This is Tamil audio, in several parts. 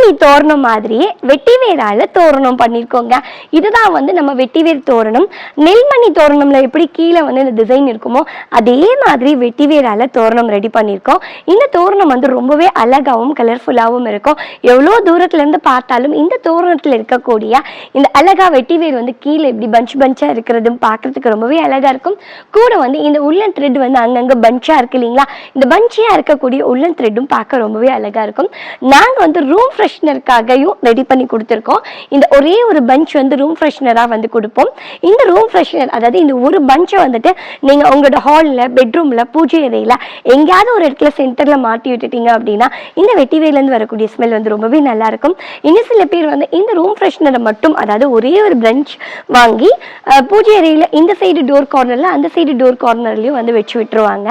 நெல்மணி தோரணம் மாதிரியே வெட்டிவேரால தோரணம் பண்ணியிருக்கோங்க. இதுதான் வந்து நம்ம வெட்டிவேர் தோரணம். நெல்மணி தோரணம்ல எப்படி கீழே வந்து இந்த டிசைன் இருக்குமோ அதே மாதிரி வெட்டிவேரால தோரணம் ரெடி பண்ணியிருக்கோம். இந்த தோரணம் வந்து ரொம்பவே அழகாகவும் கலர்ஃபுல்லாகவும் இருக்கும். எவ்வளோ தூரத்துல இருந்து பார்த்தாலும் இந்த தோரணத்துல இருக்கக்கூடிய இந்த அழகா வெட்டிவேர் வந்து கீழே இப்படி பஞ்சா இருக்கிறதும் பார்க்கறதுக்கு ரொம்பவே அழகா இருக்கும். கூட வந்து இந்த உள்ளன் த்ரெட் வந்து அங்கங்க பஞ்சா இருக்கு இல்லைங்களா, இந்த பஞ்சியா இருக்கக்கூடிய உள்ளன் த்ரெட்டும் பார்க்க ரொம்பவே அழகா இருக்கும். நாங்க வந்து ரூம் ஃப்ரெஷ்னருக்காகவும் ரெடி பண்ணி கொடுத்துருக்கோம். இந்த ஒரே ஒரு பஞ்ச் வந்து ரூம் ஃப்ரெஷ்னராக வந்து கொடுப்போம். இந்த ரூம் ஃப்ரெஷ்னர் அதாவது இந்த ஒரு பஞ்சை வந்துட்டு நீங்கள் உங்களோட ஹாலில், பெட்ரூமில், பூஜை அறையில் எங்கேயாவது ஒரு இடத்துல சென்டரில் மாட்டி விட்டுட்டீங்க அப்படின்னா இந்த வெட்டிவேர்லேருந்து வரக்கூடிய ஸ்மெல் வந்து ரொம்பவே நல்லாயிருக்கும். இன்னும் சில பேர் வந்து இந்த ரூம் ஃப்ரெஷ்னரை மட்டும் அதாவது ஒரே ஒரு பஞ்ச் வாங்கி பூஜை அறையில் இந்த சைடு டோர் கார்னரில் அந்த சைடு டோர் கார்னர்லையும் வந்து வச்சு விட்டுருவாங்க.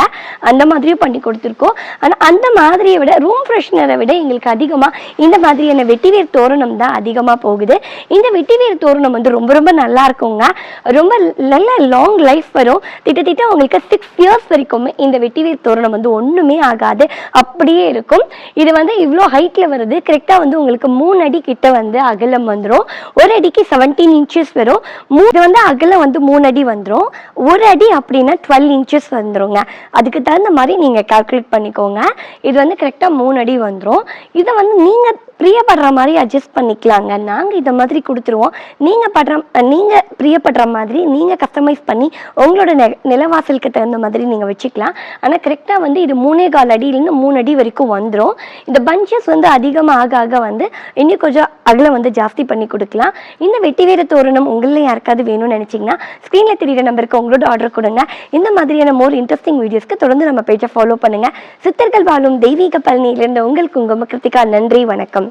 அந்த மாதிரியும் பண்ணி கொடுத்துருக்கோம். ஆனால் அந்த மாதிரியை விட ரூம் ஃப்ரெஷ்னரை விட எங்களுக்கு அதிகமாக இந்த மாதிரியான வெட்டிவேர் தோரணம் தான் அதிகமாக போகுது. இந்த வெட்டிவேர் தோரணம் வந்து ரொம்ப ரொம்ப நல்லா இருக்குங்க. ரொம்ப நல்ல லாங் லைஃப் வரும். திட்டத்திட்ட உங்களுக்கு 6 இயர்ஸ் வரைக்குமே இந்த வெட்டிவேர் தோரணம் வந்து ஒன்றுமே ஆகாது, அப்படியே இருக்கும். இது வந்து இவ்வளோ ஹைட்டில் வருது. கரெக்டாக வந்து உங்களுக்கு 3 அடி கிட்ட வந்து அகலம் வந்துடும். ஒரு அடிக்கு 17 இன்ச்சஸ் வரும். இது வந்து அகலம் வந்து 3 அடி வந்துடும். ஒரு அடி அப்படின்னா 12 இன்ச்சஸ் வந்துடுங்க. அதுக்கு தகுந்த மாதிரி நீங்கள் கால்குலேட் பண்ணிக்கோங்க. இது வந்து கரெக்டாக 3 அடி வந்துடும். இதை வந்து நீங்கள் பிரியப்படுற மாதிரி அட்ஜஸ்ட் பண்ணிக்கலாங்க. நாங்கள் இதை மாதிரி கொடுத்துருவோம். நீங்கள் பிரியப்படுற மாதிரி நீங்கள் கஸ்டமைஸ் பண்ணி உங்களோட நிலவாசலுக்கு தகுந்த மாதிரி நீங்கள் வச்சுக்கலாம். ஆனால் கரெக்டாக வந்து இது 3.25 அடியிலேருந்து 3 அடி வரைக்கும் வந்துடும். இந்த பஞ்சஸ் வந்து அதிகமாக ஆக வந்து இன்னும் கொஞ்சம் அகலம் வந்து ஜாஸ்தி பண்ணி கொடுக்கலாம். இந்த வெட்டிவேர் தோரணம் உங்களில் யாருக்காவது வேணும்னு நினச்சிங்கன்னா ஸ்க்ரீனில் தெரியுற நம்பருக்கு உங்களோட ஆர்டர் கொடுங்க. இந்த மாதிரியான மோர் இன்ட்ரெஸ்டிங் வீடியோஸ்க்கு தொடர்ந்து நம்ம பேஜை ஃபாலோ பண்ணுங்கள். சித்தர்கள் வாழும் தெய்வீக பழனியிலிருந்து உங்களுக்கு உங்கள் கிருத்திகா. நன்றி, வணக்கம்.